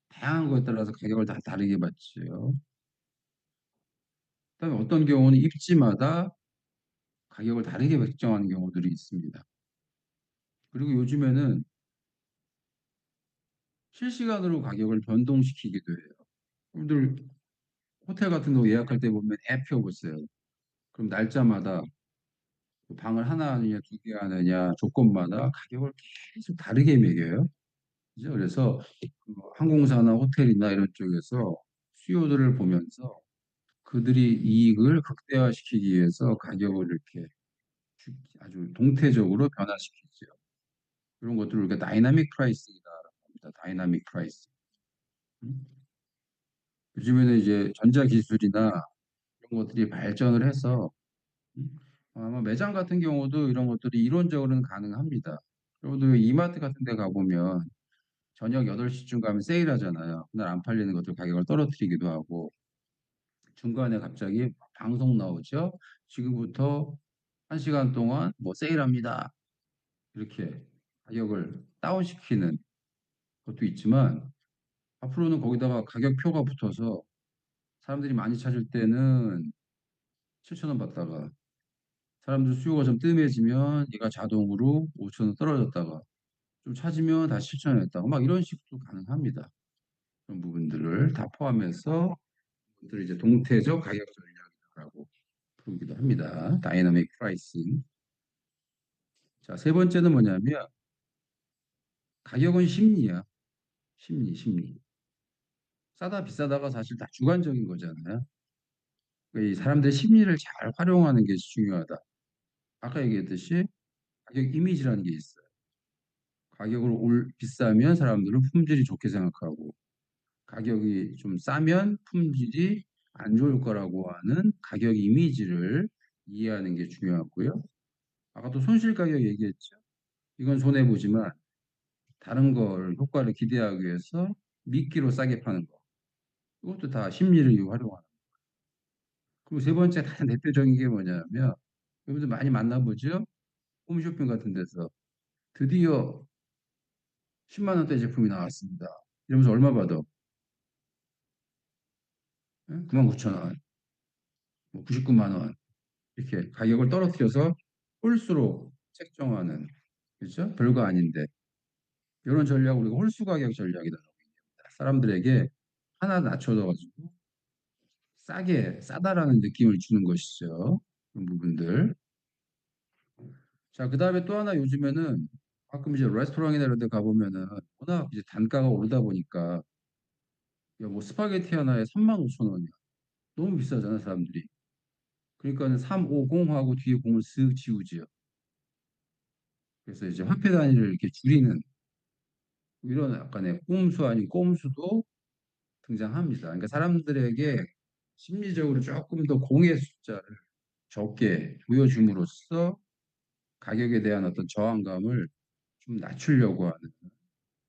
Speaker 1: 다양한 것에 따라서 가격을 다 다르게 받죠. 그다음에 어떤 경우는 입지마다 가격을 다르게 책정하는 경우들이 있습니다. 그리고 요즘에는 실시간으로 가격을 변동시키기도 해요. 여러분들 호텔 같은 거 예약할 때 보면 앱 펴보세요. 그럼 날짜마다 방을 하나 하느냐 두 개 하느냐 조건마다 가격을 계속 다르게 매겨요. 그죠? 그래서 항공사나 호텔이나 이런 쪽에서 수요들을 보면서 그들이 이익을 극대화시키기 위해서 가격을 이렇게 아주 동태적으로 변화시키죠. 이런 것들을 우리가 다이나믹 프라이싱이라고 합니다. 다이나믹 프라이싱. 요즘에는 이제 전자기술이나 이런 것들이 발전을 해서 아마 매장 같은 경우도 이런 것들이 이론적으로는 가능합니다. 여러분들 이마트 같은 데 가보면 저녁 8시쯤 가면 세일하잖아요. 그날 안 팔리는 것들 가격을 떨어뜨리기도 하고 중간에 갑자기 방송 나오죠. 지금부터 1시간 동안 뭐 세일합니다. 이렇게 가격을 다운시키는 것도 있지만 앞으로는 거기다가 가격표가 붙어서 사람들이 많이 찾을 때는 7,000원 받다가 사람들 수요가 좀 뜸해지면 얘가 자동으로 5,000원 떨어졌다가 좀 찾으면 다시 7,000원 했다가 막 이런 식도 가능합니다. 그런 부분들을 다 포함해서 그것들을 이제 동태적 가격 전략이라고 부르기도 합니다. 다이나믹 프라이싱. 자, 세 번째는 뭐냐면 가격은 심리야. 심리. 싸다 비싸다가 사실 다 주관적인 거잖아요. 그러니까 이 사람들의 심리를 잘 활용하는 게 중요하다. 아까 얘기했듯이 가격 이미지라는 게 있어요. 가격을 비싸면 사람들은 품질이 좋게 생각하고 가격이 좀 싸면 품질이 안 좋을 거라고 하는 가격 이미지를 이해하는 게 중요하고요. 아까 또 손실 가격 얘기했죠. 이건 손해보지만 다른 걸 효과를 기대하기 위해서 미끼로 싸게 파는 거. 이것도 다 심리를 활용하는 거예요. 그리고 세 번째 가장 대표적인 게 뭐냐면 여러분들 많이 만나보죠? 홈쇼핑 같은 데서 드디어 10만 원대 제품이 나왔습니다. 이러면서 얼마 받아? 99,000원, 뭐 99만 원 이렇게 가격을 떨어뜨려서 홀수로 책정하는 그렇죠? 별거 아닌데 이런 전략 우리가 홀수 가격 전략이라고 얘기합니다. 사람들에게 하나 낮춰져가지고 싸다라는 느낌을 주는 것이죠. 그런 부분들. 자, 그 다음에 또 하나 요즘에는 가끔 이제 레스토랑이나 이런 데 가보면은 워낙 이제 단가가 오르다 보니까 야, 뭐 스파게티 하나에 35,000원이야. 너무 비싸잖아, 사람들이. 그러니까는 350하고 뒤에 공을 쓱 지우지요. 그래서 이제 화폐 단위를 이렇게 줄이는 이런 약간의 꼼수 아닌 꼼수도 등장합니다. 그러니까 사람들에게 심리적으로 조금 더 공의 숫자를 적게 보여줌으로써 가격에 대한 어떤 저항감을 좀 낮추려고 하는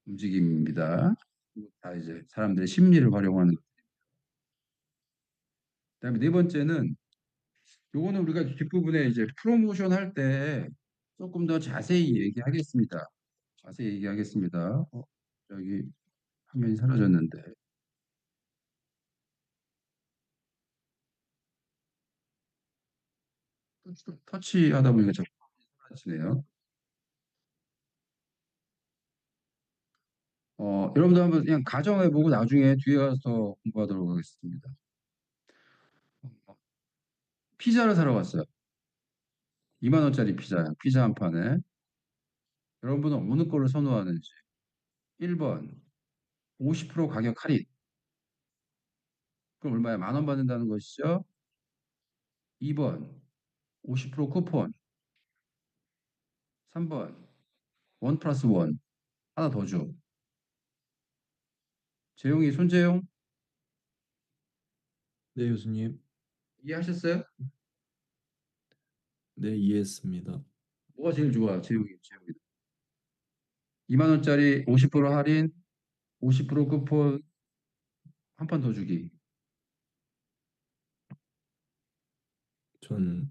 Speaker 1: 움직임입니다. 다 이제 사람들의 심리를 활용하는 것. 그다음에 네 번째는 요거는 우리가 뒷부분에 이제 프로모션 할 때 조금 더 자세히 얘기하겠습니다. 자세히 얘기하겠습니다. 여기 화면이 사라졌는데. 터치하다 보니까 자꾸 사라지네요. 여러분들 한번 그냥 가정해보고 나중에 뒤에 가서 공부하도록 하겠습니다. 피자를 사러 갔어요. 2만 원짜리 피자야. 피자 한 판에. 여러분은 어느 거를 선호하는지. 1번 50% 가격 할인. 그럼 얼마야? 10,000원 받는다는 것이죠. 2번 50% 쿠폰. 3번 1 플러스 1. 하나 더 줘. 재용이, 손재용
Speaker 6: 네, 교수님.
Speaker 1: 이해하셨어요?
Speaker 6: 네, 이해했습니다.
Speaker 1: 뭐가 제일 좋아? 재용이. 2만 원짜리 50% 할인, 50% 쿠폰 한 판 더 주기.
Speaker 6: 전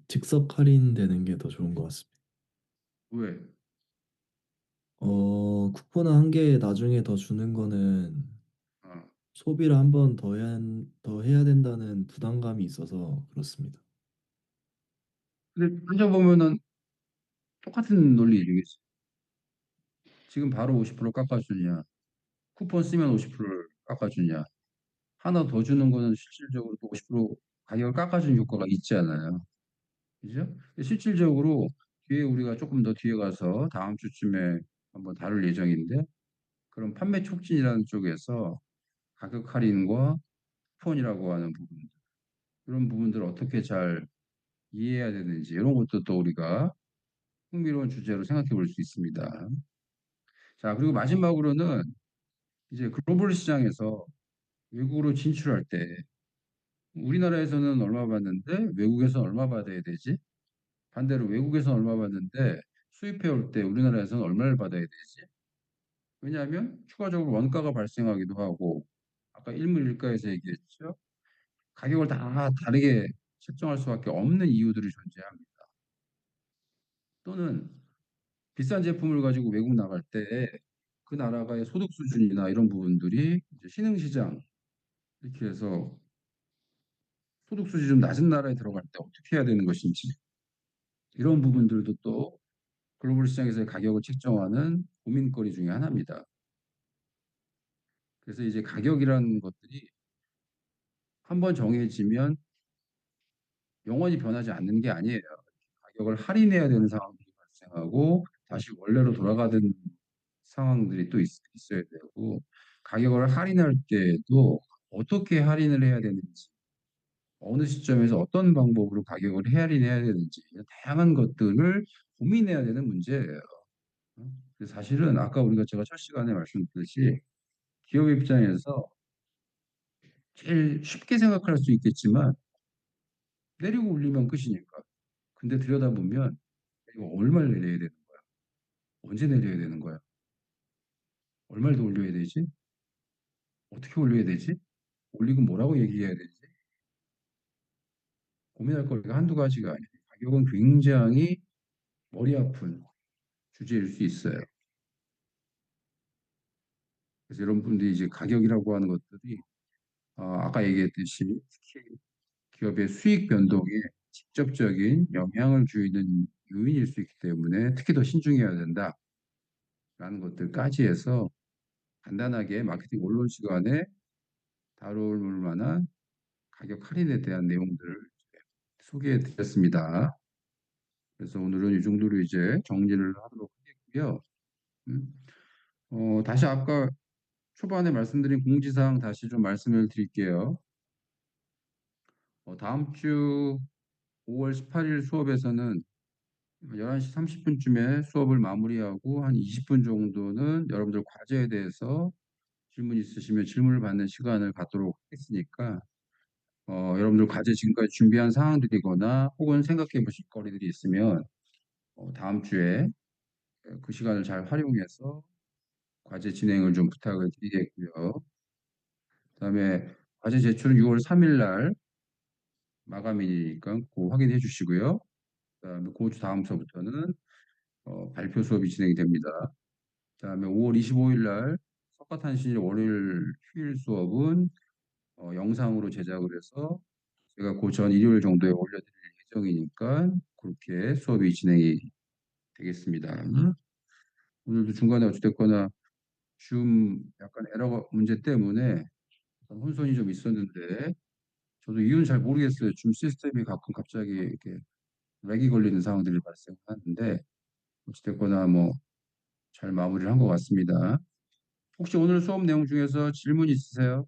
Speaker 6: 즉석 할인되는 게 더 좋은 것 같습니다.
Speaker 1: 왜?
Speaker 6: 쿠폰 한 개 나중에 더 주는 거는
Speaker 1: 어.
Speaker 6: 소비를 한 번 더 해야 된다는 부담감이 있어서 그렇습니다.
Speaker 1: 근데 따져보면은 똑같은 논리이겠지. 지금 바로 50% 깎아주냐, 쿠폰 쓰면 50%를 깎아주냐, 하나 더 주는 거는 실질적으로 또 50% 가격을 깎아주는 효과가 있지 않아요. 그죠? 실질적으로 뒤에 우리가 조금 더 뒤에 가서 다음 주쯤에 한번 다룰 예정인데 그런 판매 촉진이라는 쪽에서 가격 할인과 쿠폰이라고 하는 부분, 이런 부분들을 어떻게 잘 이해해야 되는지 이런 것도 또 우리가 흥미로운 주제로 생각해 볼 수 있습니다. 자, 그리고 마지막으로는 이제 글로벌 시장에서 외국으로 진출할 때 우리나라에서는 얼마 받는데 외국에서는 얼마 받아야 되지? 반대로 외국에서는 얼마 받는데 수입해 올 때 우리나라에서는 얼마를 받아야 되지? 왜냐하면 추가적으로 원가가 발생하기도 하고 아까 일물일가에서 얘기했죠. 가격을 다 다르게 책정할 수밖에 없는 이유들이 존재합니다. 또는 비싼 제품을 가지고 외국 나갈 때 그 나라가의 소득 수준이나 이런 부분들이 이제 신흥시장 이렇게 해서 소득 수준이 좀 낮은 나라에 들어갈 때 어떻게 해야 되는 것인지 이런 부분들도 또 글로벌 시장에서의 가격을 책정하는 고민거리 중에 하나입니다. 그래서 이제 가격이라는 것들이 한번 정해지면 영원히 변하지 않는 게 아니에요. 가격을 할인해야 되는 상황들이 발생하고 다시 원래로 돌아가는 상황들이 또 있어야 되고 가격을 할인할 때도 어떻게 할인을 해야 되는지 어느 시점에서 어떤 방법으로 가격을 할인해야 되는지 다양한 것들을 고민해야 되는 문제예요. 그래서 사실은 아까 제가 첫 시간에 말씀드렸듯이 기업 입장에서 제일 쉽게 생각할 수 있겠지만 내리고 올리면 끝이니까. 근데 들여다보면 이거 얼마를 내려야 되는 거야? 언제 내려야 되는 거야? 얼마를 더 올려야 되지? 어떻게 올려야 되지? 올리고 뭐라고 얘기해야 되지? 고민할 거리가 한두 가지가 아니에요. 가격은 굉장히 머리 아픈 주제일 수 있어요. 그래서 여러분들이 이제 가격이라고 하는 것들이 아까 얘기했듯이 특히 기업의 수익 변동에 직접적인 영향을 주는 요인일 수 있기 때문에 특히 더 신중해야 된다라는 것들까지 해서 간단하게 마케팅 원론 시간에 다룰 만한 가격 할인에 대한 내용들을 소개해 드렸습니다. 그래서 오늘은 이 정도로 이제 정리를 하도록 하겠고요. 다시 아까 초반에 말씀드린 공지사항 다시 좀 말씀을 드릴게요. 다음 주 5월 18일 수업에서는 11시 30분쯤에 수업을 마무리하고 한 20분 정도는 여러분들 과제에 대해서 질문 있으시면 질문을 받는 시간을 갖도록 하겠으니까 여러분들 과제 지금까지 준비한 사항들이거나 혹은 생각해 보실 거리들이 있으면 다음 주에 그 시간을 잘 활용해서 과제 진행을 좀 부탁을 드리겠고요. 그다음에 과제 제출은 6월 3일 날 마감이니까 그거 확인해 주시고요. 그다음에 그 주 다음서부터는 발표 수업이 진행이 됩니다. 그다음에 5월 25일 날 석가탄신일 월요일 휴일 수업은 영상으로 제작을 해서 제가 그 전 일요일 정도에 올려드릴 예정이니까 그렇게 수업이 진행이 되겠습니다. 오늘도 중간에 어찌됐거나 줌 약간 에러 문제 때문에 혼선이 좀 있었는데 저도 이유는 잘 모르겠어요. 줌 시스템이 가끔 갑자기 이렇게 렉이 걸리는 상황들이 발생하는데 어찌됐거나 뭐 잘 마무리를 한 것 같습니다. 혹시 오늘 수업 내용 중에서 질문 있으세요?